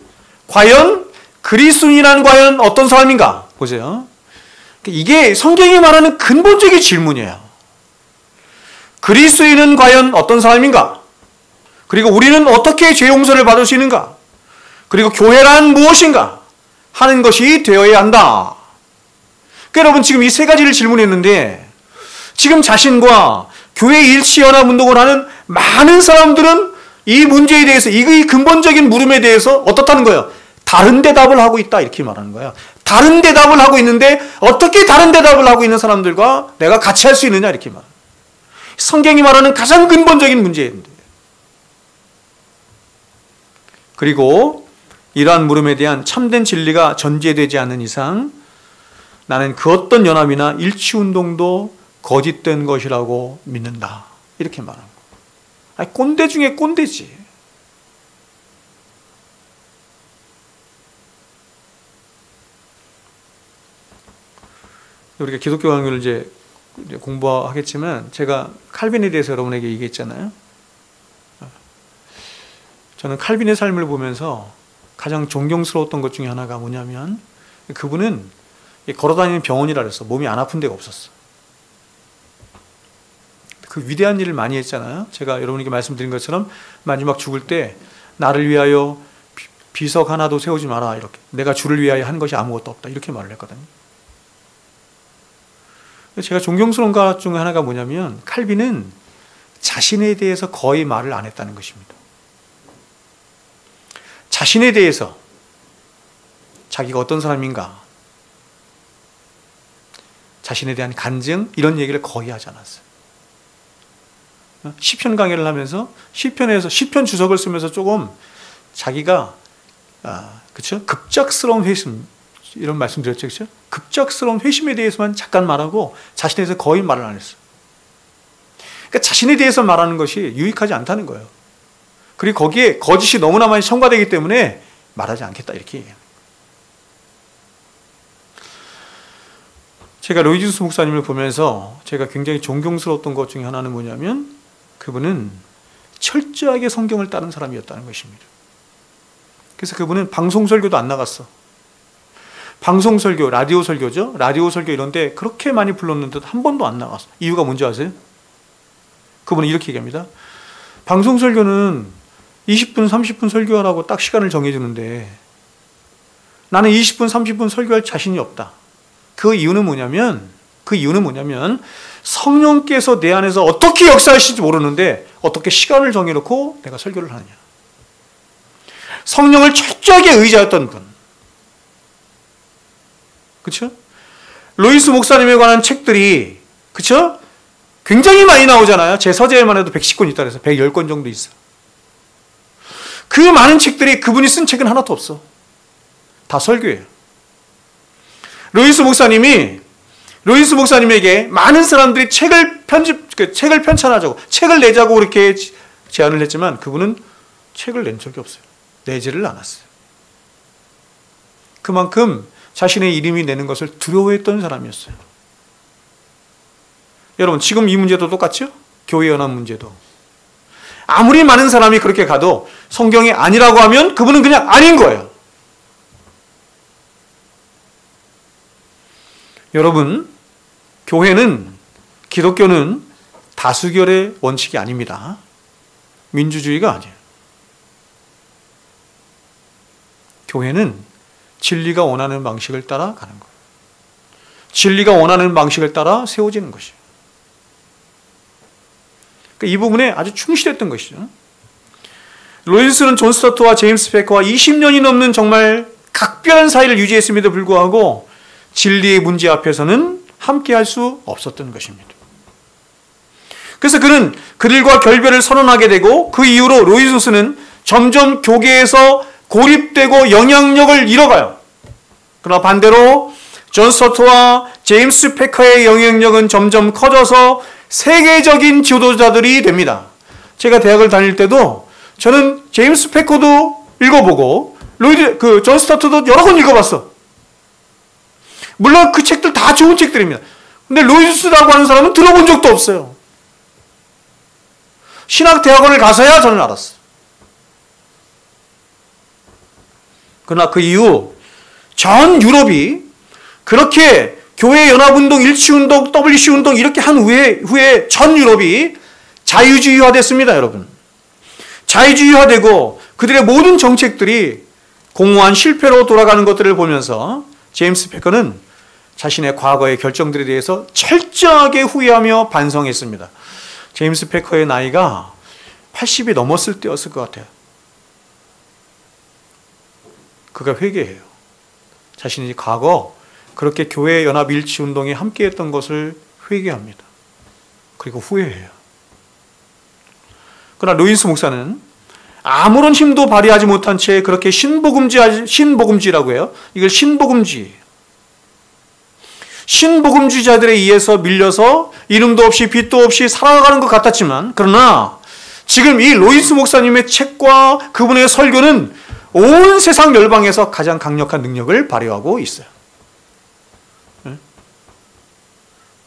과연 어떤 사람인가? 보세요. 이게 성경이 말하는 근본적인 질문이에요. 그리스도인은 과연 어떤 사람인가? 그리고 우리는 어떻게 죄 용서를 받을 수 있는가? 그리고 교회란 무엇인가? 하는 것이 되어야 한다. 그러니까 여러분 지금 이 세 가지를 질문했는데 지금 자신과 교회 일치연합운동을 하는 많은 사람들은 이 문제에 대해서 이 근본적인 물음에 대해서 어떻다는 거예요? 다른 대답을 하고 있다 이렇게 말하는 거예요. 다른 대답을 하고 있는데 어떻게 다른 대답을 하고 있는 사람들과 내가 같이 할 수 있느냐 이렇게 말해요. 성경이 말하는 가장 근본적인 문제인데 그리고 이러한 물음에 대한 참된 진리가 전제되지 않는 이상 나는 그 어떤 연합이나 일치운동도 거짓된 것이라고 믿는다. 이렇게 말하는 거예요. 아니, 꼰대 중에 꼰대지. 우리가 기독교 강요를 이제 공부하겠지만 제가 칼빈에 대해서 여러분에게 얘기했잖아요. 저는 칼빈의 삶을 보면서 가장 존경스러웠던 것 중에 하나가 뭐냐면 그분은 걸어다니는 병원이라 그랬어. 몸이 안 아픈 데가 없었어. 그 위대한 일을 많이 했잖아요. 제가 여러분에게 말씀드린 것처럼 마지막 죽을 때 나를 위하여 비석 하나도 세우지 마라, 이렇게. 내가 주를 위하여 한 것이 아무것도 없다, 이렇게 말을 했거든요. 제가 존경스러운 것 중 하나가 뭐냐면 칼빈은 자신에 대해서 거의 말을 안 했다는 것입니다. 자신에 대해서 자기가 어떤 사람인가, 자신에 대한 간증, 이런 얘기를 거의 하지 않았어요. 시편 강의를 하면서 시편 주석을 쓰면서 조금 자기가 그렇죠? 급작스러운 회심, 이런 말씀 드렸죠, 그렇죠? 급작스러운 회심에 대해서만 잠깐 말하고 자신에 대해서 거의 말을 안 했어요. 그러니까 자신에 대해서 말하는 것이 유익하지 않다는 거예요. 그리고 거기에 거짓이 너무나 많이 첨가되기 때문에 말하지 않겠다, 이렇게 얘기해요. 제가 로이주스 목사님을 보면서 제가 굉장히 존경스러웠던 것 중에 하나는 뭐냐면 그분은 철저하게 성경을 따른 사람이었다는 것입니다. 그래서 그분은 방송 설교도 안 나갔어. 방송 설교, 라디오 설교죠. 라디오 설교 이런 데 그렇게 많이 불렀는데도 한 번도 안 나갔어. 이유가 뭔지 아세요? 그분은 이렇게 얘기합니다. 방송 설교는 20분, 30분 설교하라고 딱 시간을 정해주는데 나는 20분, 30분 설교할 자신이 없다. 그 이유는 뭐냐면 성령께서 내 안에서 어떻게 역사하실지 모르는데 어떻게 시간을 정해놓고 내가 설교를 하느냐. 성령을 철저하게 의지하였던 분. 그렇죠? 로이스 목사님에 관한 책들이, 그렇죠? 굉장히 많이 나오잖아요. 제 서재에만 해도 110권 있다 그래서 110권 정도 있어. 그 많은 책들이 그분이 쓴 책은 하나도 없어. 다 설교예요. 로이스 목사님에게 많은 사람들이 책을 편찬하자고, 책을 내자고 그렇게 제안을 했지만 그분은 책을 낸 적이 없어요. 내지를 않았어요. 그만큼 자신의 이름이 내는 것을 두려워했던 사람이었어요. 여러분, 지금 이 문제도 똑같죠? 교회 연합 문제도. 아무리 많은 사람이 그렇게 가도 성경이 아니라고 하면 그분은 그냥 아닌 거예요. 여러분, 기독교는 다수결의 원칙이 아닙니다. 민주주의가 아니에요. 교회는 진리가 원하는 방식을 따라 가는 거예요. 진리가 원하는 방식을 따라 세워지는 것이에요. 그러니까 이 부분에 아주 충실했던 것이죠. 로이스는 존 스타트와 제임스 패커와 20년이 넘는 정말 각별한 사이를 유지했음에도 불구하고 진리의 문제 앞에서는 함께할 수 없었던 것입니다. 그래서 그는 그들과 결별을 선언하게 되고 그 이후로 로이스는 점점 교계에서 고립되고 영향력을 잃어가요. 그러나 반대로 존 스타트와 제임스 패커의 영향력은 점점 커져서 세계적인 지도자들이 됩니다. 제가 대학을 다닐 때도 저는 제임스 패커도 읽어보고 존 스타트도 여러 번 읽어봤어. 물론 그 책들 다 좋은 책들입니다. 근데 로이스라고 하는 사람은 들어본 적도 없어요. 신학대학원을 가서야 저는 알았어요. 그러나 그 이후 전 유럽이 그렇게 교회연합운동, 일치운동, WC운동 이렇게 한 후에 전 유럽이 자유주의화됐습니다, 여러분. 자유주의화되고 그들의 모든 정책들이 공허한 실패로 돌아가는 것들을 보면서 제임스 패커는 자신의 과거의 결정들에 대해서 철저하게 후회하며 반성했습니다. 제임스 패커의 나이가 80이 넘었을 때였을 것 같아요. 그가 회개해요. 자신이 과거 그렇게 교회 연합 일치 운동에 함께했던 것을 회개합니다. 그리고 후회해요. 그러나 로이스 목사는 아무런 힘도 발휘하지 못한 채 그렇게 신복음주의라고 해요. 이걸 신복음주의예요. 신복음주의자들에 의해서 밀려서 이름도 없이 빛도 없이 살아가는 것 같았지만, 그러나 지금 이 로이스 목사님의 책과 그분의 설교는 온 세상 열방에서 가장 강력한 능력을 발휘하고 있어요.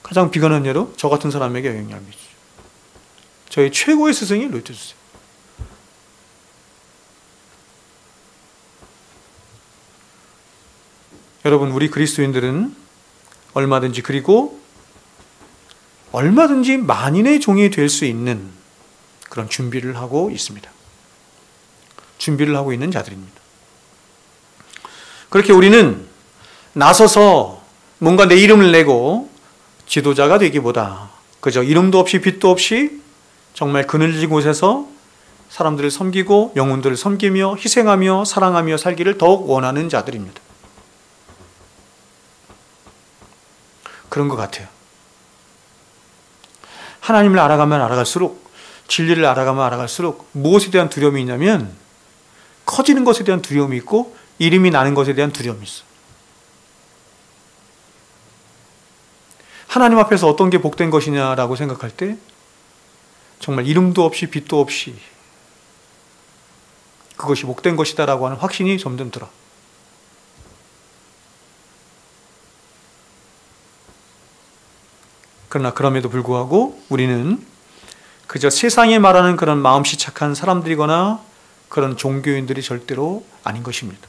가장 비관한 예로 저 같은 사람에게 영향을 미치죠. 저희 최고의 스승이 로이스예요. 여러분, 우리 그리스도인들은 얼마든지, 그리고 얼마든지 만인의 종이 될 수 있는 그런 준비를 하고 있습니다. 준비를 하고 있는 자들입니다. 그렇게 우리는 나서서 뭔가 내 이름을 내고 지도자가 되기보다 그저 이름도 없이 빛도 없이 정말 그늘진 곳에서 사람들을 섬기고 영혼들을 섬기며 희생하며 사랑하며 살기를 더욱 원하는 자들입니다. 그런 것 같아요. 하나님을 알아가면 알아갈수록, 진리를 알아가면 알아갈수록 무엇에 대한 두려움이 있냐면 커지는 것에 대한 두려움이 있고 이름이 나는 것에 대한 두려움이 있어요. 하나님 앞에서 어떤 게 복된 것이냐라고 생각할 때 정말 이름도 없이 빛도 없이 그것이 복된 것이다라고 하는 확신이 점점 들어. 그러나 그럼에도 불구하고 우리는 그저 세상에 말하는 그런 마음씨 착한 사람들이거나 그런 종교인들이 절대로 아닌 것입니다.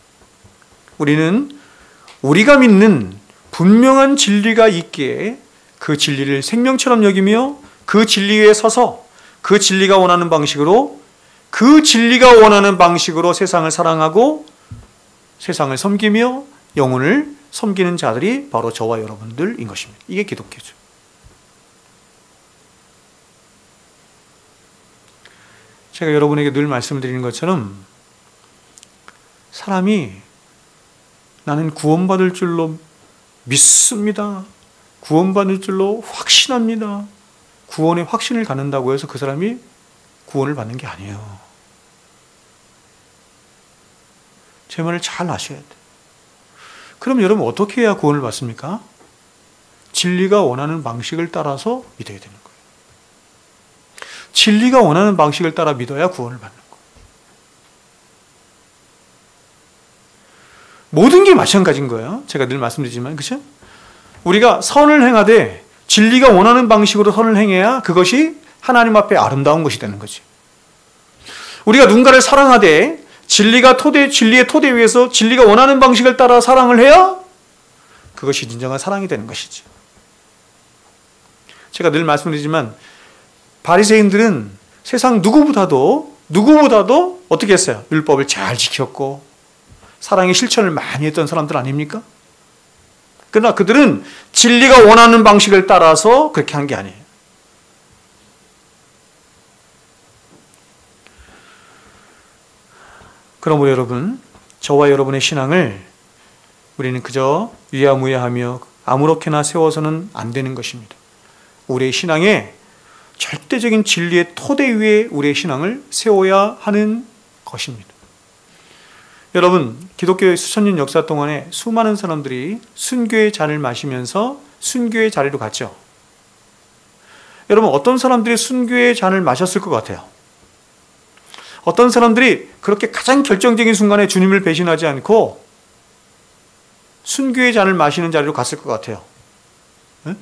우리는 우리가 믿는 분명한 진리가 있기에 그 진리를 생명처럼 여기며 그 진리 위에 서서 그 진리가 원하는 방식으로 세상을 사랑하고 세상을 섬기며 영혼을 섬기는 자들이 바로 저와 여러분들인 것입니다. 이게 기독교죠. 제가 여러분에게 늘 말씀드리는 것처럼 사람이 나는 구원받을 줄로 믿습니다. 구원받을 줄로 확신합니다. 구원의 확신을 갖는다고 해서 그 사람이 구원을 받는 게 아니에요. 제 말을 잘 아셔야 돼요. 그럼 여러분 어떻게 해야 구원을 받습니까? 진리가 원하는 방식을 따라서 믿어야 되는 거예요. 진리가 원하는 방식을 따라 믿어야 구원을 받는 거예요. 모든 게 마찬가지인 거예요. 제가 늘 말씀드리지만, 그렇죠? 우리가 선을 행하되 진리가 원하는 방식으로 선을 행해야 그것이 하나님 앞에 아름다운 것이 되는 거지. 우리가 누군가를 사랑하되 진리의 토대 위에서 진리가 원하는 방식을 따라 사랑을 해야 그것이 진정한 사랑이 되는 것이지. 제가 늘 말씀드리지만 바리새인들은 세상 누구보다도 어떻게 했어요? 율법을 잘 지켰고 사랑의 실천을 많이 했던 사람들 아닙니까? 그러나 그들은 진리가 원하는 방식을 따라서 그렇게 한 게 아니에요. 그러므로 여러분, 저와 여러분의 신앙을 우리는 그저 유야무야하며 아무렇게나 세워서는 안 되는 것입니다. 우리의 신앙에 절대적인 진리의 토대 위에 우리의 신앙을 세워야 하는 것입니다. 여러분, 기독교의 수천 년 역사 동안에 수많은 사람들이 순교의 잔을 마시면서 순교의 자리로 갔죠. 여러분, 어떤 사람들이 순교의 잔을 마셨을 것 같아요? 어떤 사람들이 그렇게 가장 결정적인 순간에 주님을 배신하지 않고 순교의 잔을 마시는 자리로 갔을 것 같아요. 네?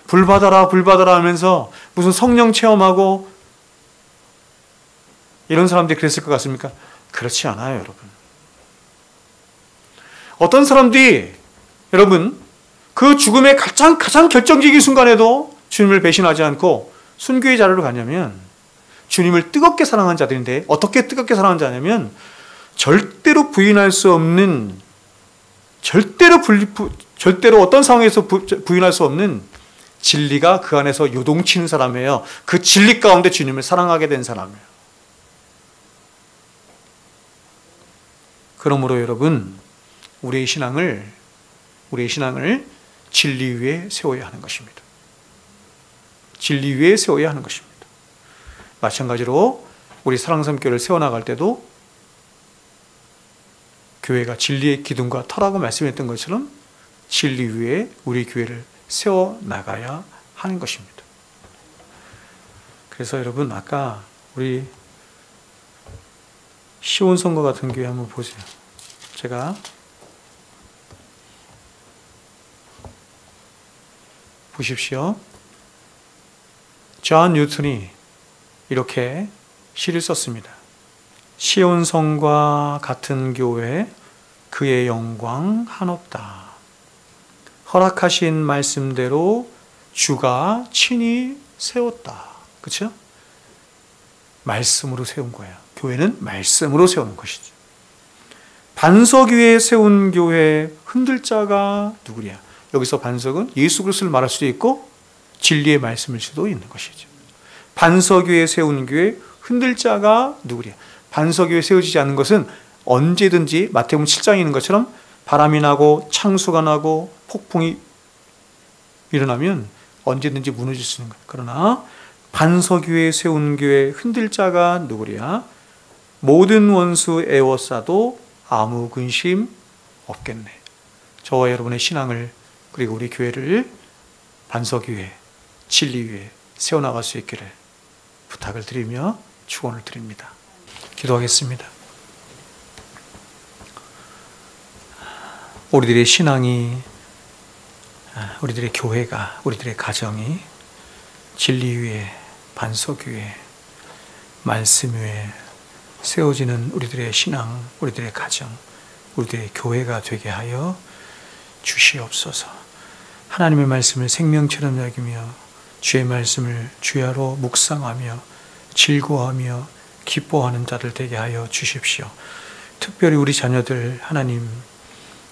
불 받아라 하면서 무슨 성령 체험하고 이런 사람들이 그랬을 것 같습니까? 그렇지 않아요, 여러분. 어떤 사람들이 여러분 그 죽음의 가장 결정적인 순간에도 주님을 배신하지 않고 순교의 자리로 가냐면 주님을 뜨겁게 사랑한 자들인데 어떻게 뜨겁게 사랑한 자냐면 절대로 부인할 수 없는 절대로 어떤 상황에서 부인할 수 없는 진리가 그 안에서 요동치는 사람이에요. 그 진리 가운데 주님을 사랑하게 된 사람이에요. 그러므로 여러분, 우리의 신앙을 진리 위에 세워야 하는 것입니다. 진리 위에 세워야 하는 것입니다. 마찬가지로 우리 사랑섬교를 세워나갈 때도 교회가 진리의 기둥과 터라고 말씀했던 것처럼 진리 위에 우리 교회를 세워나가야 하는 것입니다. 그래서 여러분, 아까 우리 시온성과 같은 교회 한번 보세요. 제가 보십시오. 존 뉴턴이 이렇게 시를 썼습니다. 시온성과 같은 교회, 그의 영광 한없다. 허락하신 말씀대로 주가 친히 세웠다. 그렇죠? 말씀으로 세운 거야. 교회는 말씀으로 세우는 것이죠. 반석 위에 세운 교회 흔들 자가 누구냐? 여기서 반석은 예수 그리스도를 말할 수도 있고 진리의 말씀일 수도 있는 것이죠. 반석 위에 세운 교회 흔들 자가 누구냐? 반석 위에 세워지지 않는 것은 언제든지 마태복음 7장에 있는 것처럼 바람이 나고 창수가 나고 폭풍이 일어나면 언제든지 무너질 수 있는 거예요. 그러나 반석 위에 세운 교회 흔들 자가 누구랴? 모든 원수 애워싸도 아무 근심 없겠네. 저와 여러분의 신앙을 그리고 우리 교회를 반석 위에 진리 위에 세워나갈 수 있기를 부탁을 드리며 축원을 드립니다. 기도하겠습니다. 우리들의 신앙이, 우리들의 교회가, 우리들의 가정이 진리 위에, 반석 위에, 말씀 위에 세워지는 우리들의 신앙, 우리들의 가정, 우리들의 교회가 되게 하여 주시옵소서. 하나님의 말씀을 생명처럼 여기며 주의 말씀을 주야로 묵상하며 즐거워하며 기뻐하는 자들 되게 하여 주십시오. 특별히 우리 자녀들 하나님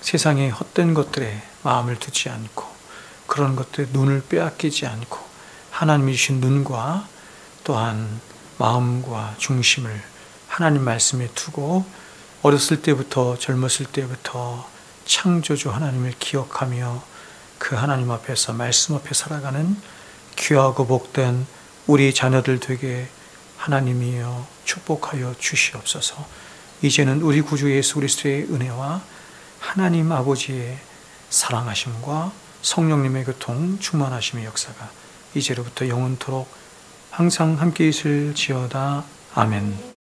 세상의 헛된 것들에 마음을 두지 않고 그런 것들에 눈을 빼앗기지 않고 하나님이 주신 눈과 또한 마음과 중심을 하나님 말씀에 두고 어렸을 때부터 젊었을 때부터 창조주 하나님을 기억하며 그 하나님 앞에서 말씀 앞에 살아가는 귀하고 복된 우리 자녀들 되게 하나님이여 축복하여 주시옵소서. 이제는 우리 구주 예수 그리스도의 은혜와 하나님 아버지의 사랑하심과 성령님의 교통 충만하심의 역사가 이제로부터 영원토록 항상 함께 있을지어다. 아멘.